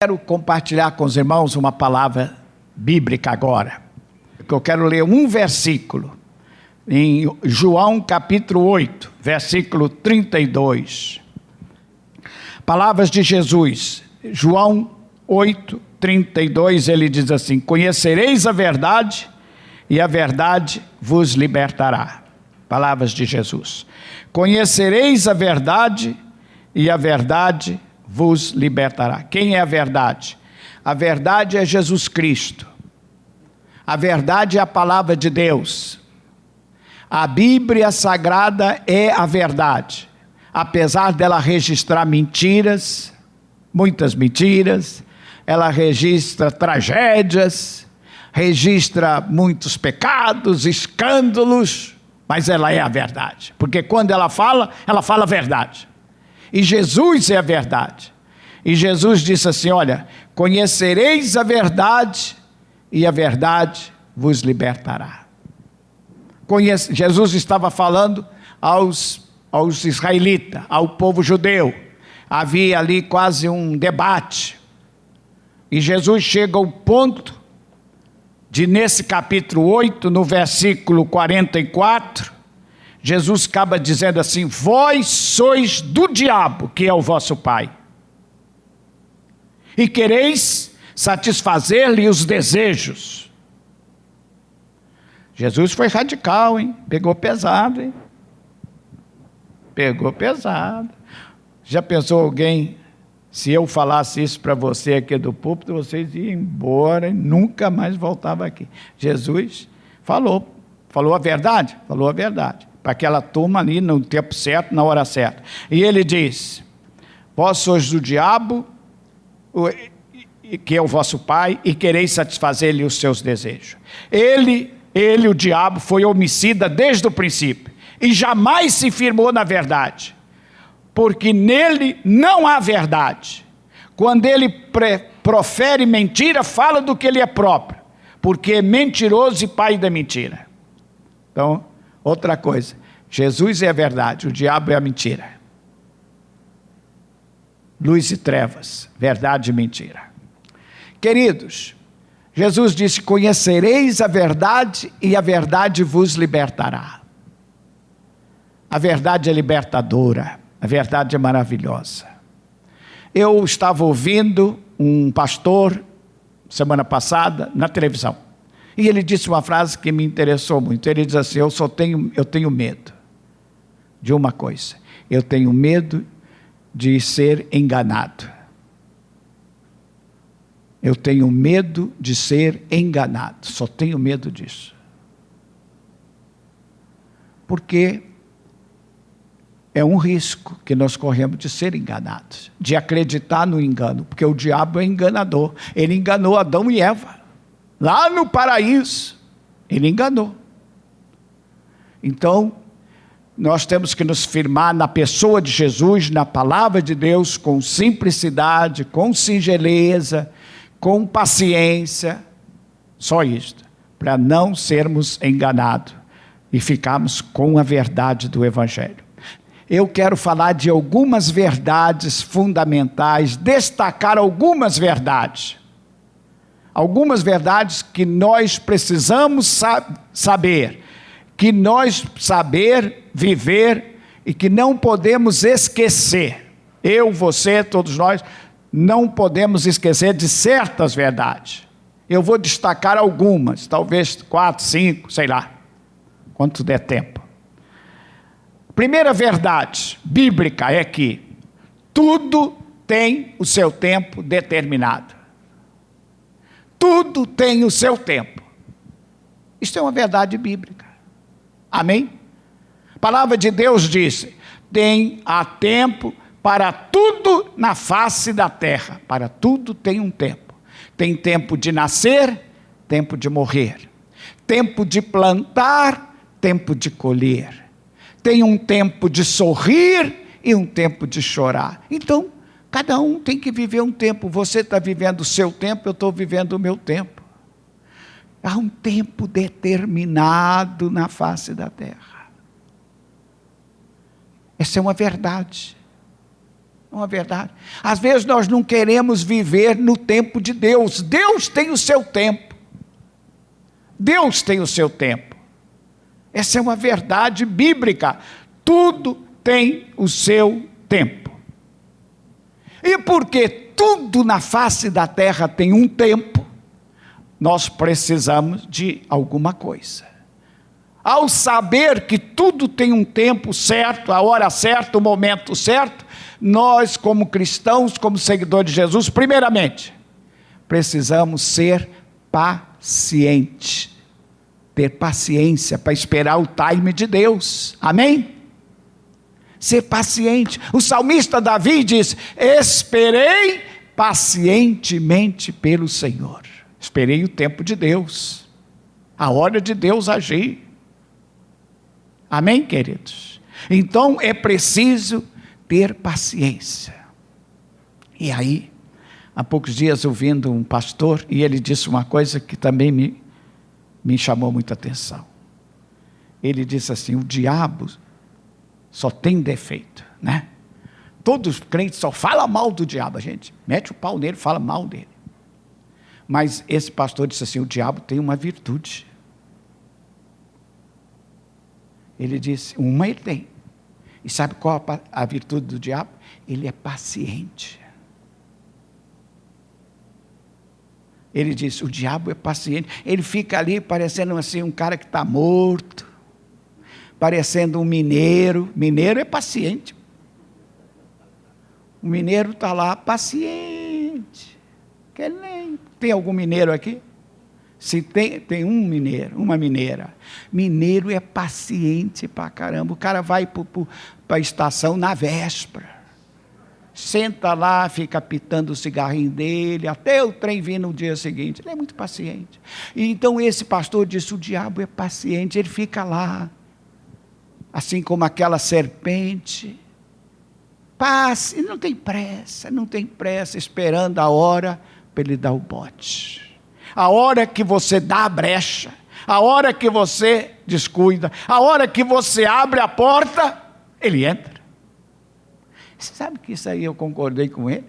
Quero compartilhar com os irmãos uma palavra bíblica agora. Eu quero ler um versículo, em João capítulo 8, versículo 32. Palavras de Jesus, João 8, 32, ele diz assim: conhecereis a verdade, e a verdade vos libertará. Palavras de Jesus. Conhecereis a verdade, e a verdade vos libertará. Quem é a verdade? A verdade é Jesus Cristo. A verdade é a palavra de Deus. A Bíblia Sagrada é a verdade. Apesar dela registrar mentiras, muitas mentiras, ela registra tragédias, registra muitos pecados, escândalos, mas ela é a verdade. Porque quando ela fala a verdade. E Jesus é a verdade. E Jesus disse assim: olha, conhecereis a verdade, e a verdade vos libertará. Jesus estava falando aos israelitas, ao povo judeu. Havia ali quase um debate. E Jesus chega ao ponto de, nesse capítulo 8, no versículo 44, Jesus acaba dizendo assim: vós sois do diabo, que é o vosso pai, e quereis satisfazer-lhe os desejos. Jesus foi radical, hein? Pegou pesado, hein? Pegou pesado. Já pensou alguém, se eu falasse isso para você aqui do púlpito, vocês iam embora e nunca mais voltavam aqui. Jesus falou a verdade? Falou a verdade. Para aquela turma ali no tempo certo, na hora certa. E ele diz: vós sois do diabo, que é o vosso pai, e quereis satisfazer-lhe os seus desejos. Ele, o diabo, foi homicida desde o princípio, e jamais se firmou na verdade, porque nele não há verdade. Quando ele profere mentira, fala do que ele é próprio, porque é mentiroso e pai da mentira. Então, outra coisa, Jesus é a verdade, o diabo é a mentira. Luz e trevas, verdade e mentira. Queridos, Jesus disse: conhecereis a verdade, e a verdade vos libertará. A verdade é libertadora, a verdade é maravilhosa. Eu estava ouvindo um pastor, semana passada, na televisão. E ele disse uma frase que me interessou muito. Ele diz assim: eu tenho medo de uma coisa. Eu tenho medo de ser enganado. Eu tenho medo de ser enganado. Só tenho medo disso. Porque é um risco que nós corremos de ser enganados, de acreditar no engano, porque o diabo é enganador. Ele enganou Adão e Eva. Lá no paraíso, ele enganou. Então, nós temos que nos firmar na pessoa de Jesus, na palavra de Deus, com simplicidade, com singeleza, com paciência, só isto, para não sermos enganados e ficarmos com a verdade do Evangelho. Eu quero falar de algumas verdades fundamentais, destacar algumas verdades. Algumas verdades que nós precisamos saber, que nós saber viver e que não podemos esquecer. Eu, você, todos nós, não podemos esquecer de certas verdades. Eu vou destacar algumas, talvez 4, 5, sei lá, quanto der tempo. Primeira verdade bíblica é que tudo tem o seu tempo determinado. Tudo tem o seu tempo. Isto é uma verdade bíblica. Amém? A palavra de Deus diz: há tempo para tudo na face da terra. Para tudo tem um tempo. Tem tempo de nascer, tempo de morrer. Tempo de plantar, tempo de colher. Tem um tempo de sorrir e um tempo de chorar. Então, cada um tem que viver um tempo. Você está vivendo o seu tempo, eu estou vivendo o meu tempo. Há um tempo determinado na face da terra. Essa é uma verdade. Não é verdade? Às vezes nós não queremos viver no tempo de Deus. Deus tem o seu tempo. Deus tem o seu tempo. Essa é uma verdade bíblica. Tudo tem o seu tempo. E porque tudo na face da terra tem um tempo, nós precisamos de alguma coisa. Ao saber que tudo tem um tempo certo, a hora certa, o momento certo, nós, como cristãos, como seguidores de Jesus, primeiramente, precisamos ser pacientes, ter paciência para esperar o time de Deus, amém? Ser paciente. O salmista Davi diz: esperei pacientemente pelo Senhor. Esperei o tempo de Deus, a hora de Deus agir, amém, queridos? Então é preciso ter paciência. E aí, há poucos dias ouvindo um pastor, e ele disse uma coisa que também me chamou muita atenção. Ele disse assim: o diabo só tem defeito, né? Todos os crentes só falam mal do diabo, a gente mete o pau nele, fala mal dele. Mas esse pastor disse assim: o diabo tem uma virtude. Ele disse, uma ele tem. E sabe qual a virtude do diabo? Ele é paciente. Ele disse, o diabo é paciente. Ele fica ali parecendo assim um cara que está morto, parecendo um mineiro. Mineiro é paciente. O mineiro está lá paciente. Tem algum mineiro aqui? Se tem um mineiro, uma mineira. Mineiro é paciente pra caramba. O cara vai para a estação na véspera. Senta lá, fica pitando o cigarrinho dele, até o trem vir no dia seguinte. Ele é muito paciente. E então esse pastor disse, o diabo é paciente, ele fica lá, assim como aquela serpente. Passe, não tem pressa, esperando a hora para ele dar o bote. A hora que você dá a brecha, a hora que você descuida, a hora que você abre a porta, ele entra. Você sabe que isso aí eu concordei com ele?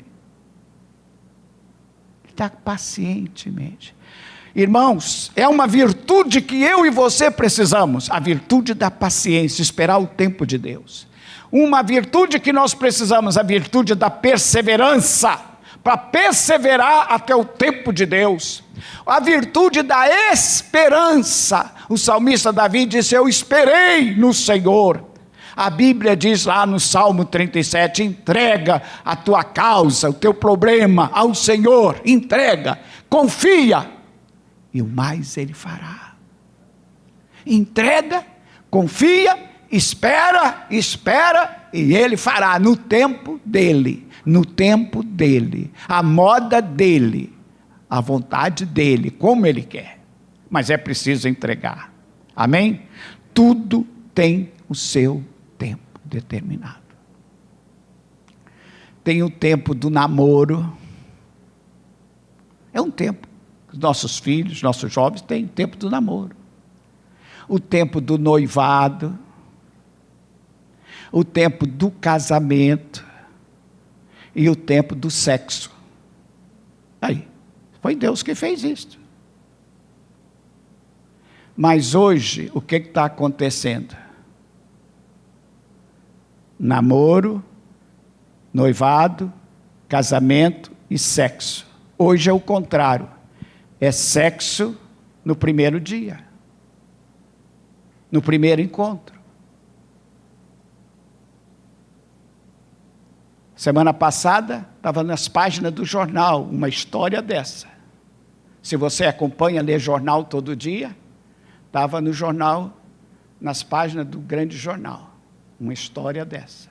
Ele está pacientemente. Irmãos, é uma virtude que eu e você precisamos, a virtude da paciência, esperar o tempo de Deus. Uma virtude que nós precisamos, a virtude da perseverança, para perseverar até o tempo de Deus. A virtude da esperança. O salmista Davi disse, eu esperei no Senhor. A Bíblia diz lá no Salmo 37, entrega a tua causa, o teu problema ao Senhor, entrega, confia, e o mais Ele fará. Entrega, confia, espera, e Ele fará no tempo dEle. No tempo dEle, a moda dEle, a vontade dEle, como Ele quer. Mas é preciso entregar, amém? Tudo tem o seu tempo determinado. Tem o tempo do namoro, é um tempo, os nossos filhos, nossos jovens têm o tempo do namoro. O tempo do noivado, o tempo do casamento, e o tempo do sexo. Aí, foi Deus que fez isso. Mas hoje, o que está acontecendo? Namoro, noivado, casamento e sexo. Hoje é o contrário. É sexo no primeiro dia. No primeiro encontro. Semana passada, estava nas páginas do jornal, uma história dessa. Se você acompanha, lê jornal todo dia, estava no jornal, nas páginas do grande jornal, uma história dessa.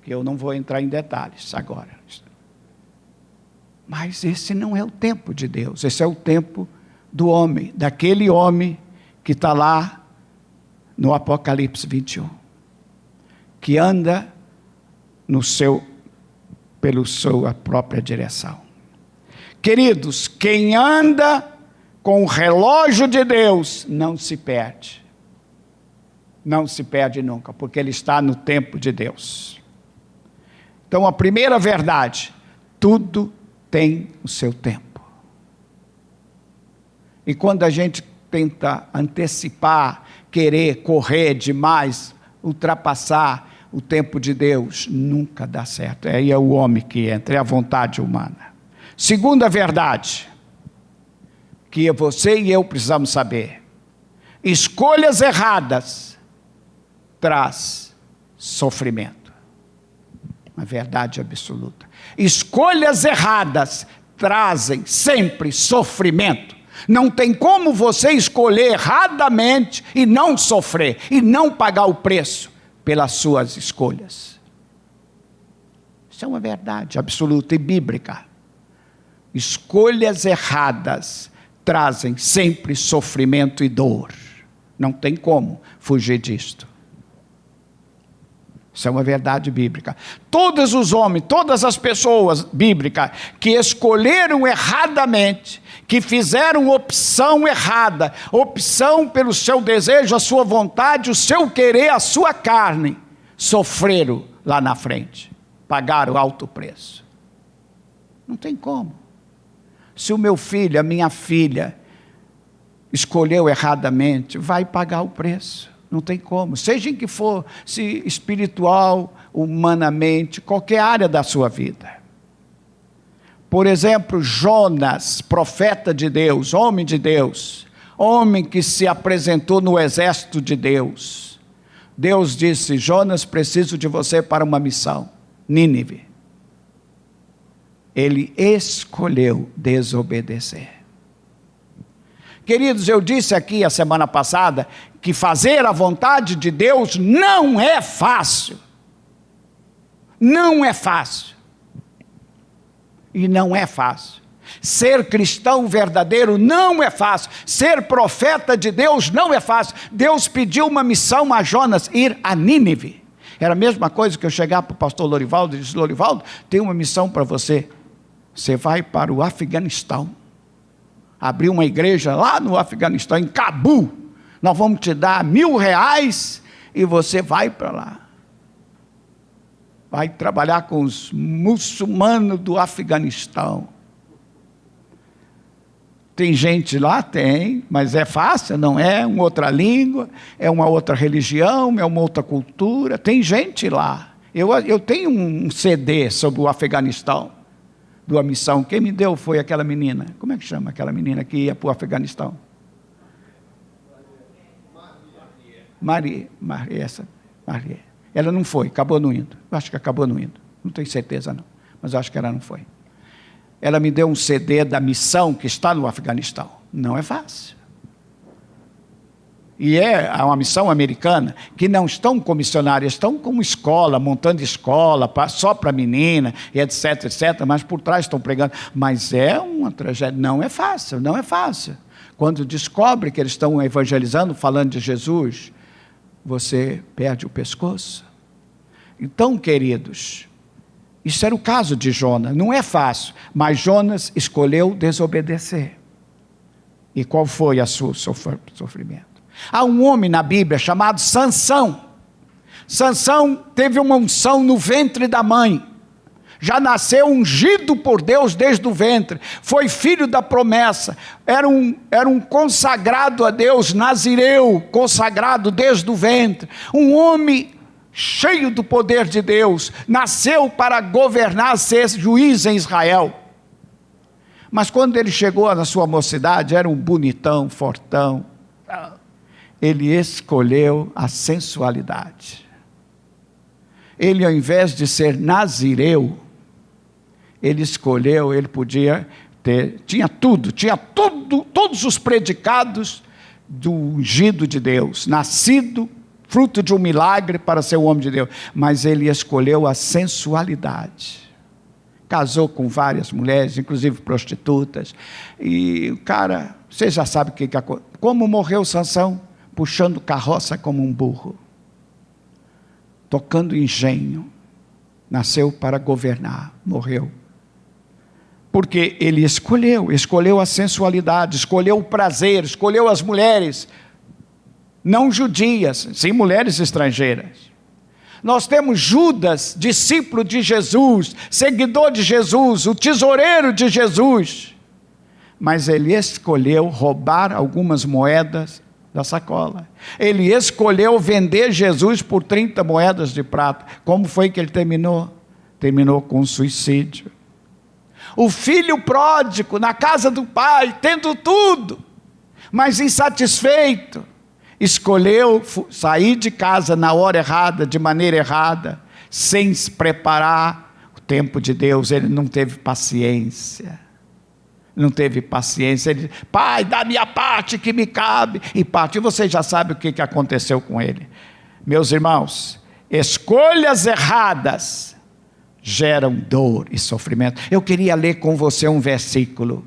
Que eu não vou entrar em detalhes agora. Mas esse não é o tempo de Deus, esse é o tempo do homem, daquele homem que está lá no Apocalipse 21, que anda pela sua própria direção. Queridos, quem anda com o relógio de Deus, não se perde. Não se perde nunca, porque ele está no tempo de Deus. Então, a primeira verdade: tudo tem o seu tempo. E quando a gente tenta antecipar, querer correr demais, ultrapassar o tempo de Deus, nunca dá certo. Aí é o homem que entra, é a vontade humana. Segunda verdade, que você e eu precisamos saber: escolhas erradas traz sofrimento. Uma verdade absoluta. Escolhas erradas trazem sempre sofrimento. Não tem como você escolher erradamente e não sofrer, e não pagar o preço pelas suas escolhas. Isso é uma verdade absoluta e bíblica. Escolhas erradas trazem sempre sofrimento e dor. Não tem como fugir disto. Isso é uma verdade bíblica. Todos os homens, todas as pessoas bíblicas que escolheram erradamente, que fizeram opção errada, opção pelo seu desejo, a sua vontade, o seu querer, a sua carne, sofreram lá na frente, pagaram alto preço. Não tem como. Se o meu filho, a minha filha, escolheu erradamente, vai pagar o preço. Não tem como, seja em que for, se espiritual, humanamente, qualquer área da sua vida. Por exemplo, Jonas, profeta de Deus, homem de Deus, homem que se apresentou no exército de Deus. Deus disse: Jonas, preciso de você para uma missão, Nínive. Ele escolheu desobedecer. Queridos, eu disse aqui a semana passada que fazer a vontade de Deus não é fácil. Não é fácil. E não é fácil. Ser cristão verdadeiro não é fácil. Ser profeta de Deus não é fácil. Deus pediu uma missão a Jonas, ir a Nínive. Era a mesma coisa que eu chegar para o pastor Lorivaldo e disse: Lorivaldo, tem uma missão para você. Você vai para o Afeganistão. Abrir uma igreja lá no Afeganistão, em Cabul. Nós vamos te dar R$1.000 e você vai para lá. Vai trabalhar com os muçulmanos do Afeganistão. Tem gente lá? Tem, mas é fácil? Não é? Uma outra língua, é uma outra religião, é uma outra cultura. Tem gente lá. Eu tenho um CD sobre o Afeganistão, de uma missão. Quem me deu foi aquela menina. Como é que chama aquela menina que ia para o Afeganistão? Maria. Ela não foi, acabou não indo. Eu acho que acabou não indo. Não tenho certeza não, mas eu acho que ela não foi. Ela me deu um CD da missão que está no Afeganistão. Não é fácil. E é uma missão americana, que não estão com missionários, estão como escola, montando escola, só para menina, etc, etc, mas por trás estão pregando. Mas é uma tragédia, não é fácil, não é fácil. Quando descobre que eles estão evangelizando, falando de Jesus, você perde o pescoço. Então, queridos, isso era o caso de Jonas, não é fácil, mas Jonas escolheu desobedecer. E qual foi o seu sofrimento? Há um homem na Bíblia chamado Sansão. Sansão teve uma unção no ventre da mãe. Já nasceu ungido por Deus desde o ventre. Foi filho da promessa. Era um consagrado a Deus, nazireu, consagrado desde o ventre. Um homem cheio do poder de Deus. Nasceu para governar, ser juiz em Israel. Mas quando ele chegou na sua mocidade, era um bonitão, fortão. Ele escolheu a sensualidade. Ele, ao invés de ser nazireu, ele escolheu, ele podia ter, tinha tudo, todos os predicados do ungido de Deus, nascido, fruto de um milagre para ser um homem de Deus, mas ele escolheu a sensualidade. Casou com várias mulheres, inclusive prostitutas, e o cara, você já sabe como morreu Sansão? Puxando carroça como um burro, tocando engenho, nasceu para governar, morreu. Porque ele escolheu a sensualidade, escolheu o prazer, escolheu as mulheres, não judias, sim mulheres estrangeiras. Nós temos Judas, discípulo de Jesus, seguidor de Jesus, o tesoureiro de Jesus. Mas ele escolheu roubar algumas moedas da sacola. Ele escolheu vender Jesus por 30 moedas de prata. Como foi que ele terminou? Terminou com suicídio. O filho pródigo na casa do pai, tendo tudo, mas insatisfeito, escolheu sair de casa na hora errada, de maneira errada, sem se preparar o tempo de Deus. Ele não teve paciência. Não teve paciência. Ele disse: pai, dá minha parte que me cabe. E parte. E você já sabe o que aconteceu com ele. Meus irmãos, escolhas erradas geram dor e sofrimento. Eu queria ler com você um versículo.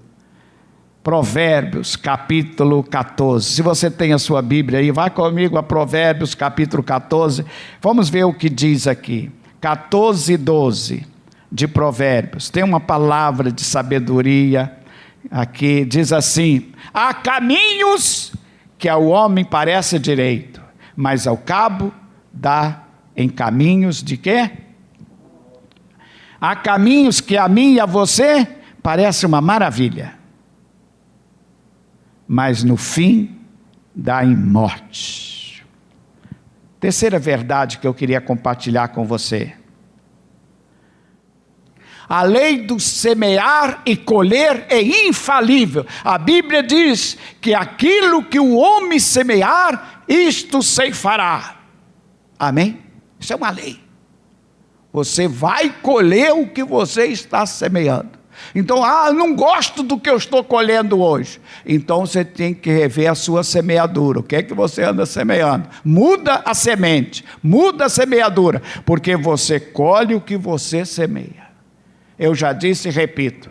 Provérbios, capítulo 14. Se você tem a sua Bíblia aí, vai comigo a Provérbios, capítulo 14. Vamos ver o que diz aqui. 14:12 de Provérbios. Tem uma palavra de sabedoria aqui. Diz assim: há caminhos que ao homem parece direito, mas ao cabo dá em caminhos de quê? Há caminhos que a mim e a você parece uma maravilha, mas no fim dá em morte. Terceira verdade que eu queria compartilhar com você. A lei do semear e colher é infalível. A Bíblia diz que aquilo que o homem semear, isto ceifará. Amém? Isso é uma lei. Você vai colher o que você está semeando. Então, não gosto do que eu estou colhendo hoje. Então você tem que rever a sua semeadura. O que é que você anda semeando? Muda a semente, muda a semeadura, porque você colhe o que você semeia. Eu já disse e repito,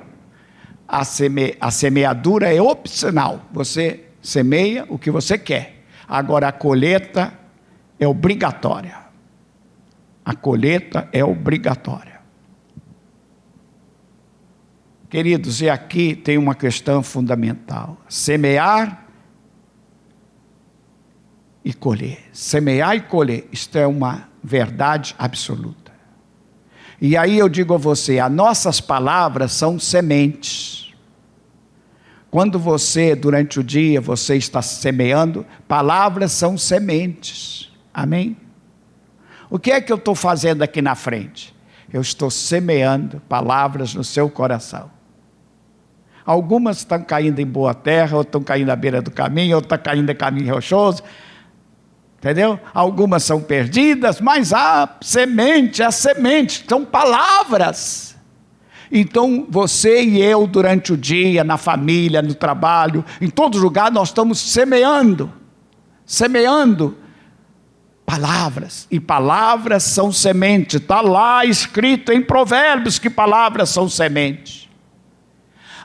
a semeadura é opcional. Você semeia o que você quer. Agora a colheita é obrigatória. A colheita é obrigatória. Queridos, e aqui tem uma questão fundamental. Semear e colher. Semear e colher. Isto é uma verdade absoluta. E aí eu digo a você, as nossas palavras são sementes. Quando você, durante o dia, você está semeando, palavras são sementes. Amém? O que é que eu estou fazendo aqui na frente? Eu estou semeando palavras no seu coração. Algumas estão caindo em boa terra, outras estão caindo à beira do caminho, outras estão caindo em caminho rochoso. Entendeu? Algumas são perdidas, mas a semente, são palavras. Então você e eu, durante o dia, na família, no trabalho, em todo lugar, nós estamos semeando palavras, e palavras são semente. Está lá escrito em Provérbios que palavras são sementes.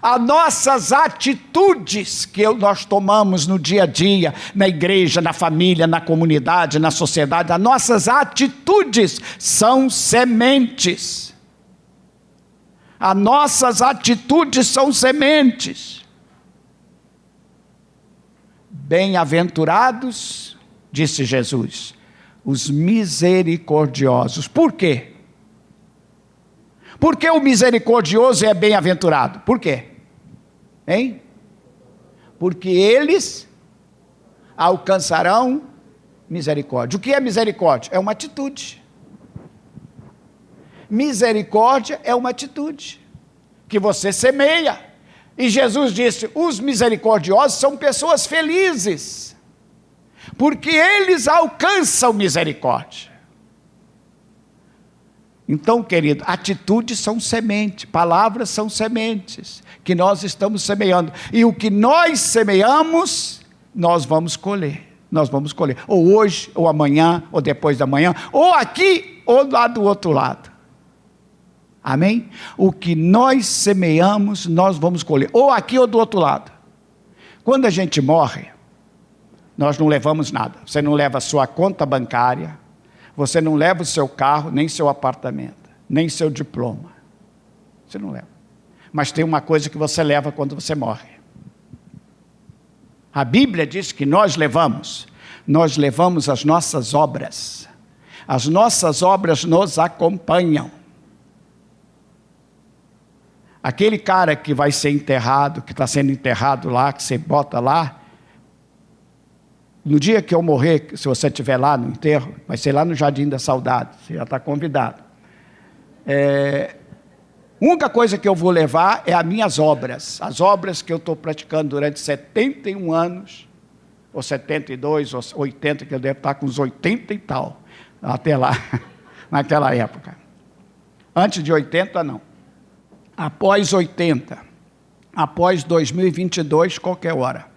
As nossas atitudes que nós tomamos no dia a dia, na igreja, na família, na comunidade, na sociedade, as nossas atitudes são sementes. As nossas atitudes são sementes. Bem-aventurados, disse Jesus, os misericordiosos. Por quê? Por que o misericordioso é bem-aventurado? Por quê? Hein? Porque eles alcançarão misericórdia. O que é misericórdia? É uma atitude. Misericórdia é uma atitude que você semeia. E Jesus disse, os misericordiosos são pessoas felizes, porque eles alcançam misericórdia. Então, querido, atitudes são sementes, palavras são sementes, que nós estamos semeando. E o que nós semeamos, nós vamos colher. Nós vamos colher. Ou hoje, ou amanhã, ou depois da manhã, ou aqui, ou lá do outro lado. Amém? O que nós semeamos, nós vamos colher. Ou aqui, ou do outro lado. Quando a gente morre, nós não levamos nada. Você não leva a sua conta bancária, você não leva o seu carro, nem seu apartamento, nem seu diploma. Você não leva. Mas tem uma coisa que você leva quando você morre. A Bíblia diz que nós levamos as nossas obras, As nossas obras nos acompanham. Aquele cara que vai ser enterrado, que está sendo enterrado lá, que você bota lá, no dia que eu morrer, se você estiver lá no enterro, vai ser lá no Jardim da Saudade, você já está convidado. A única coisa que eu vou levar é as minhas obras, as obras que eu estou praticando durante 71 anos, ou 72, ou 80, que eu devo estar com uns 80 e tal, até lá, naquela época. Antes de 80, não. Após 80, após 2022, qualquer hora.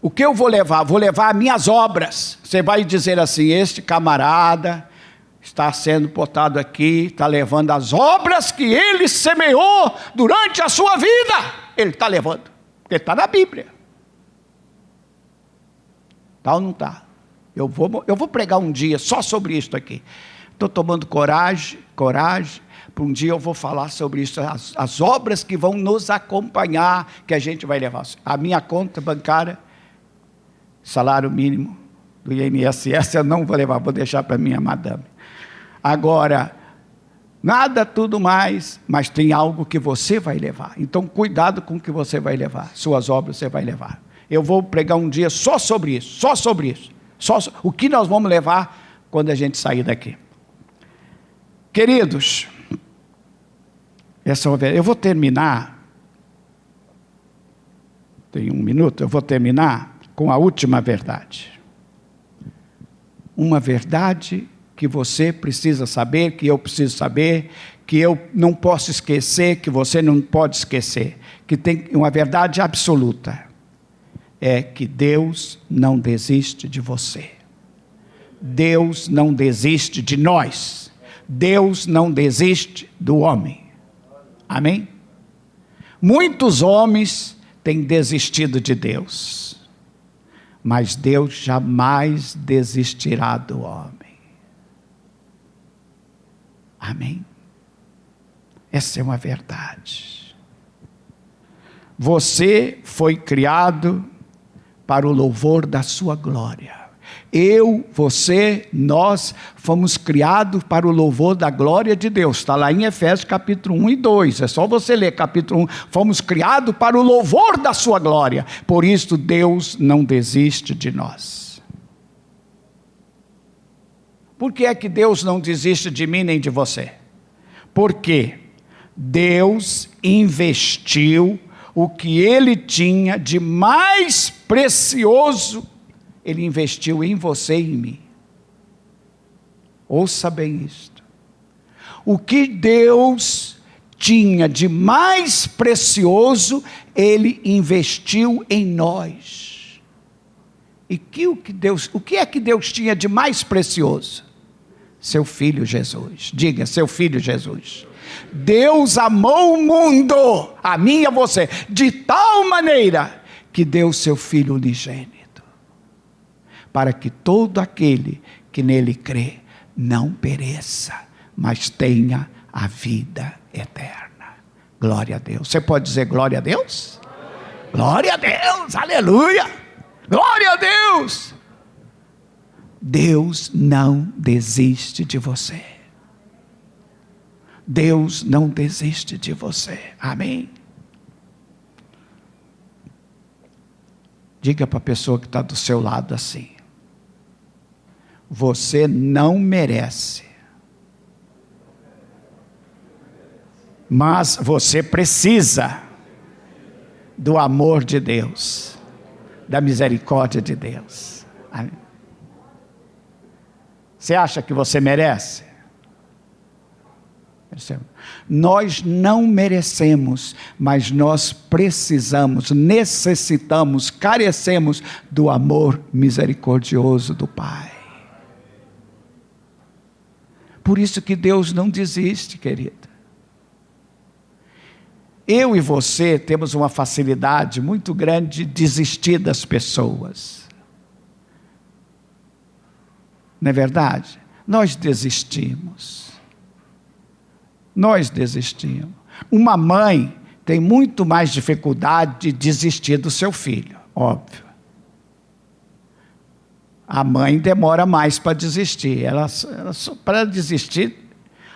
O que eu vou levar? Vou levar as minhas obras. Você vai dizer assim, este camarada está sendo botado aqui, está levando as obras que ele semeou durante a sua vida. Ele está levando, porque está na Bíblia. Está ou não está? Eu vou pregar um dia só sobre isso aqui. Estou tomando coragem, para um dia eu vou falar sobre isso, as obras que vão nos acompanhar, que a gente vai levar. A minha conta bancária, salário mínimo do INSS, eu não vou levar, vou deixar para minha madame. Agora, nada, tudo mais, mas tem algo que você vai levar. Então, cuidado com o que você vai levar. Suas obras você vai levar. Eu vou pregar um dia só sobre isso, só sobre isso. O que nós vamos levar quando a gente sair daqui. Queridos, eu vou terminar, tem 1 minuto, eu vou terminar com a última verdade. Uma verdade que você precisa saber, que eu preciso saber, que eu não posso esquecer, que você não pode esquecer, que tem uma verdade absoluta, é que Deus não desiste de você. Deus não desiste de nós. Deus não desiste do homem. Amém? Muitos homens têm desistido de Deus, mas Deus jamais desistirá do homem. Amém? Essa é uma verdade. Você foi criado para o louvor da sua glória. Eu, você, nós fomos criados para o louvor da glória de Deus. Está lá em Efésios capítulo 1 e 2. É só você ler capítulo 1. Fomos criados para o louvor da sua glória. Por isso Deus não desiste de nós. Por que é que Deus não desiste de mim nem de você? Porque Deus investiu o que Ele tinha de mais precioso, Ele investiu em você e em mim. Ouça bem isto. O que Deus tinha de mais precioso, Ele investiu em nós. E o que é que Deus tinha de mais precioso? Seu Filho Jesus. Diga, seu Filho Jesus. Deus amou o mundo, a mim e a você, de tal maneira que deu seu Filho unigênito, para que todo aquele que nele crê não pereça, mas tenha a vida eterna. Glória a Deus. Você pode dizer glória a Deus? Glória a Deus, aleluia, glória a Deus. Deus não desiste de você. Deus não desiste de você. Amém? Diga para a pessoa que está do seu lado assim: você não merece, mas você precisa do amor de Deus, da misericórdia de Deus. Amém? Você acha que você merece? Nós não merecemos, mas nós precisamos, necessitamos, carecemos do amor misericordioso do Pai. Por isso que Deus não desiste, querida. Eu e você temos uma facilidade muito grande de desistir das pessoas. Não é verdade? Nós desistimos. Nós desistimos. Uma mãe tem muito mais dificuldade de desistir do seu filho, óbvio. A mãe demora mais para desistir. Para desistir.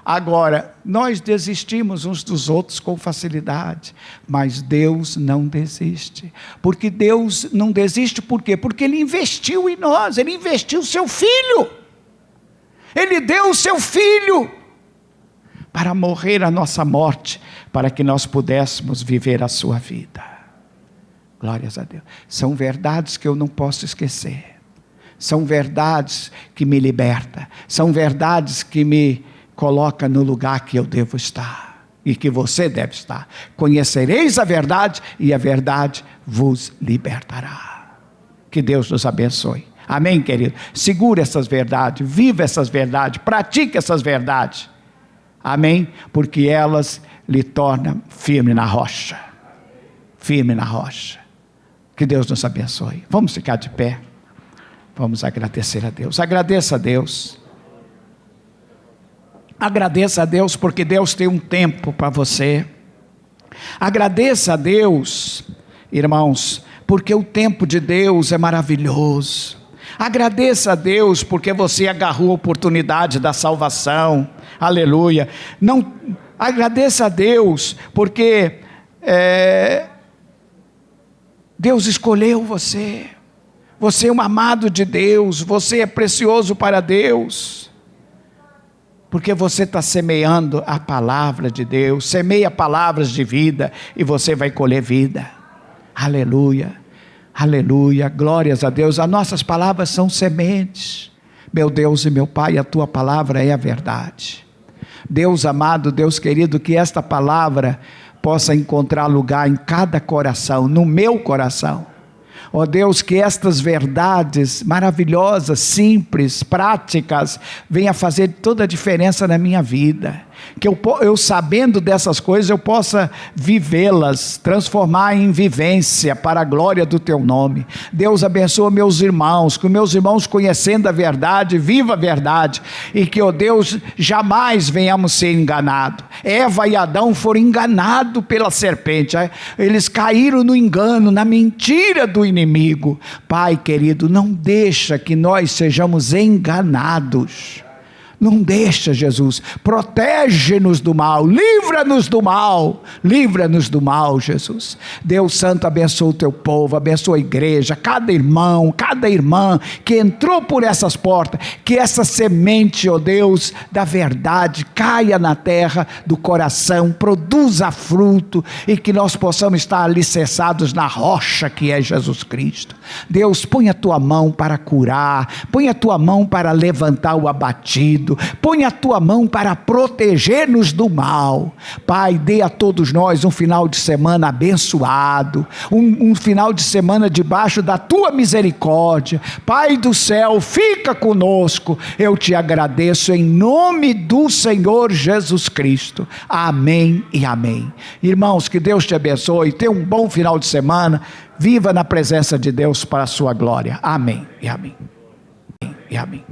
Agora, nós desistimos uns dos outros com facilidade, mas Deus não desiste. Porque Deus não desiste por quê? Porque Ele investiu em nós, Ele investiu o seu Filho. Ele deu o seu Filho para morrer a nossa morte, para que nós pudéssemos viver a sua vida. Glórias a Deus. São verdades que eu não posso esquecer. São verdades que me libertam. São verdades que me colocam no lugar que eu devo estar. E que você deve estar. Conhecereis a verdade e a verdade vos libertará. Que Deus nos abençoe. Amém, querido? Segure essas verdades, viva essas verdades, pratique essas verdades. Amém? Porque elas lhe tornam firme na rocha. Firme na rocha. Que Deus nos abençoe. Vamos ficar de pé. Vamos agradecer a Deus. Agradeça a Deus. Agradeça a Deus porque Deus tem um tempo para você. Agradeça a Deus, irmãos, porque o tempo de Deus é maravilhoso. Agradeça a Deus porque você agarrou a oportunidade da salvação. Aleluia. Não, agradeça a Deus porque Deus escolheu você. Você é um amado de Deus. Você é precioso para Deus. Porque você está semeando a palavra de Deus. Semeia palavras de vida e você vai colher vida. Aleluia. Aleluia. Glórias a Deus. As nossas palavras são sementes. Meu Deus e meu Pai, a tua palavra é a verdade. Deus amado, Deus querido, que esta palavra possa encontrar lugar em cada coração, no meu coração. Ó Deus, que estas verdades maravilhosas, simples, práticas, venham fazer toda a diferença na minha vida. Que eu sabendo dessas coisas, eu possa vivê-las, transformar em vivência para a glória do teu nome. Deus abençoa meus irmãos, que meus irmãos conhecendo a verdade, viva a verdade. E que, ó Deus, jamais venhamos ser enganados. Eva e Adão foram enganados pela serpente. Eles caíram no engano, na mentira do inimigo. Pai querido, não deixa que nós sejamos enganados. Não deixa, Jesus, protege-nos do mal, livra-nos do mal, Jesus. Deus Santo, abençoa o teu povo, abençoa a igreja, cada irmão, cada irmã que entrou por essas portas, que essa semente, ó Deus, da verdade, caia na terra do coração, produza fruto, e que nós possamos estar alicerçados na rocha que é Jesus Cristo. Deus, põe a tua mão para curar, põe a tua mão para levantar o abatido, põe a tua mão para proteger-nos do mal. Pai, dê a todos nós um final de semana abençoado, um final de semana debaixo da tua misericórdia. Pai do céu, fica conosco, eu te agradeço em nome do Senhor Jesus Cristo. Amém e amém. Irmãos, que Deus te abençoe, tenha um bom final de semana, viva na presença de Deus para a sua glória. Amém e amém. E amém.